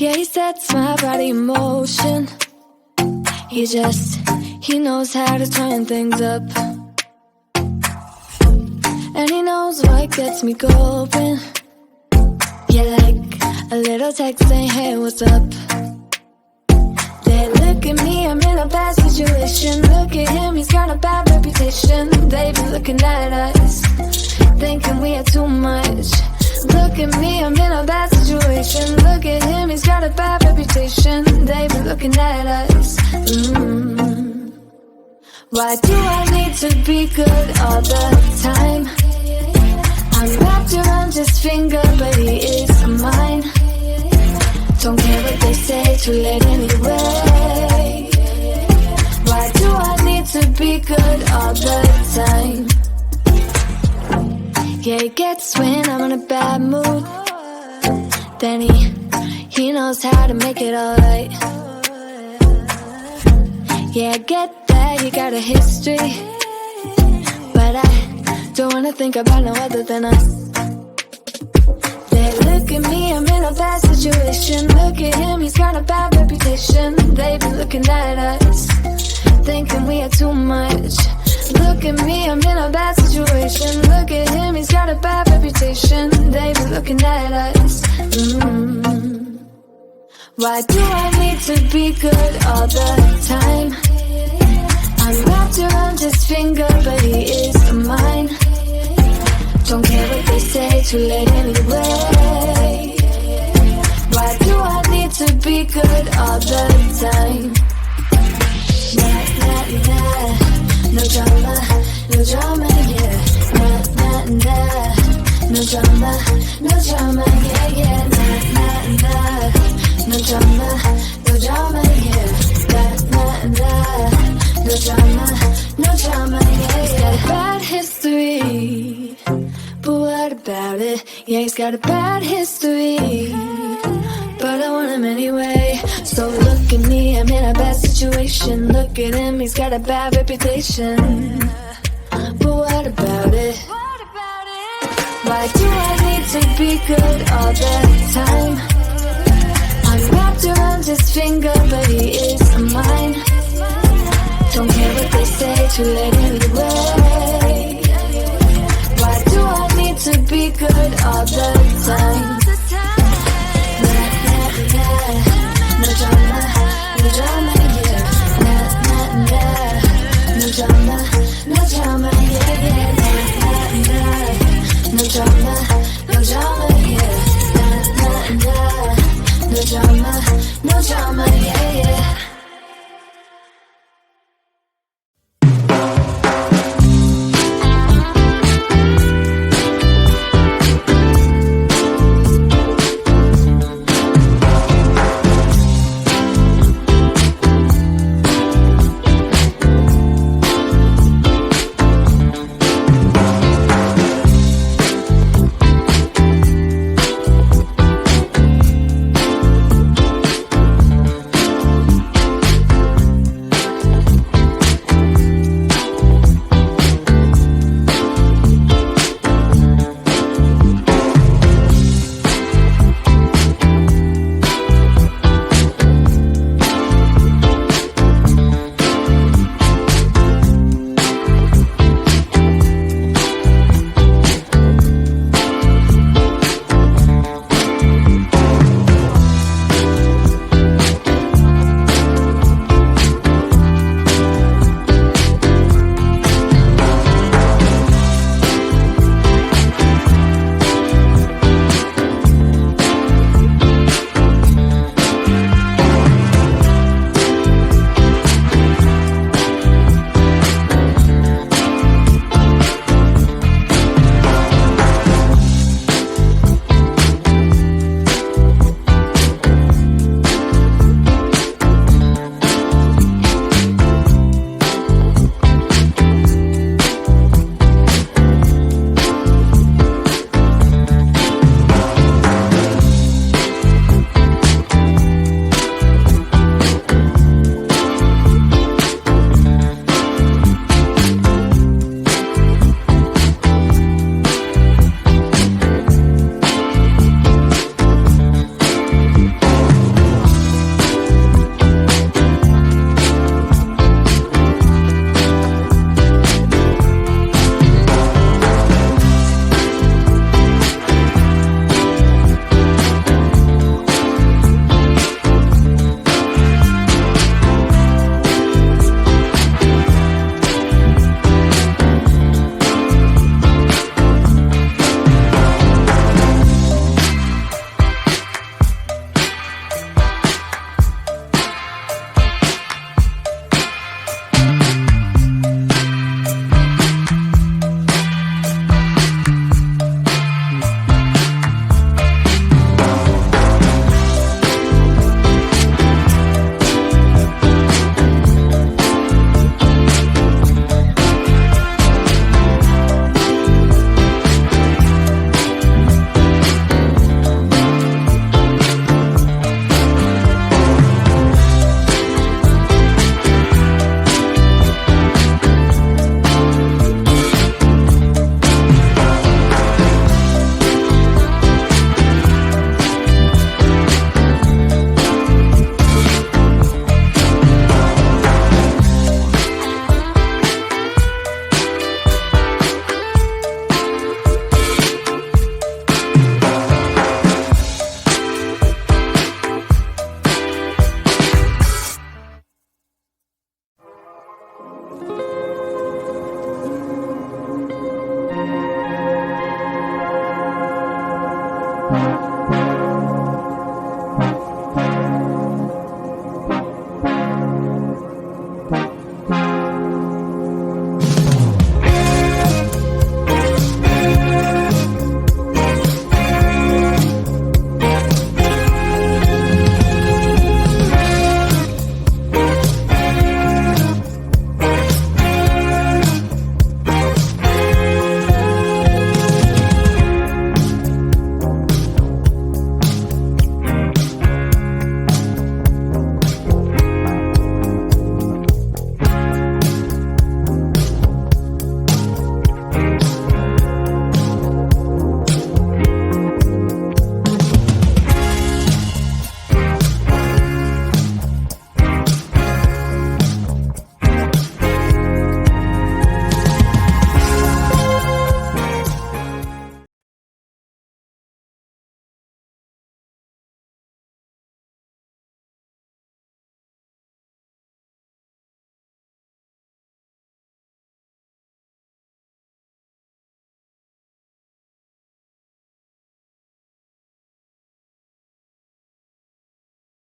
Yeah, he sets my body in motion. He knows how to turn things up. And he knows what gets me going. Yeah, like a little text saying, hey, what's up? They look at me, I'm in a bad situation. Look at him, he's got a bad reputation. They be looking at us, thinking we are too much. Look at me, I'm in a bad situation. Look at him, he's got a bad reputation. They be looking at us. Why do I need to be good all the time? I'm wrapped around his finger, but he is mine. Don't care what they say, too late anyway. Why do I need to be good all the time? Yeah, he gets when I'm in a bad mood. Then he knows how to make it alright. Yeah, I get that, you got a history, but I don't wanna think about no other than us. They look at me, I'm in a bad situation. Look at him, he's got a bad reputation. They be looking at us, thinking we are too much. Look at me, I'm in a bad situation. Look at him, he's got a bad reputation. They be looking at us. Why do I need to be good all the time? I'm wrapped around his finger, but he is mine. Don't care what they say, too late anyway. Why do I need to be good all the time? Nah, nah, nah. No drama, no drama, yeah. Nah, nah, nah. No drama, no drama, yeah, yeah. Nah, nah, nah. No drama, no drama, yeah. Nah, nah, nah. No drama, no drama, yeah, yeah. He's got a bad history, but what about it? Yeah, he's got a bad history, but I want him anyway. So look at me, I'm in a bad situation. Look at him, he's got a bad reputation, but what about it? Why do I need to be good all the time? I'm wrapped around his finger, but he is mine. Don't care what they say, too late anyway. Why do I need to be good all the time? Nah, nah, nah. No drama, no drama, yeah. Nah, nah, nah. No drama, no drama, yeah, yeah. Nah, nah, nah. No drama, no drama, yeah. Nah, nah, nah. No drama, no drama, yeah, yeah.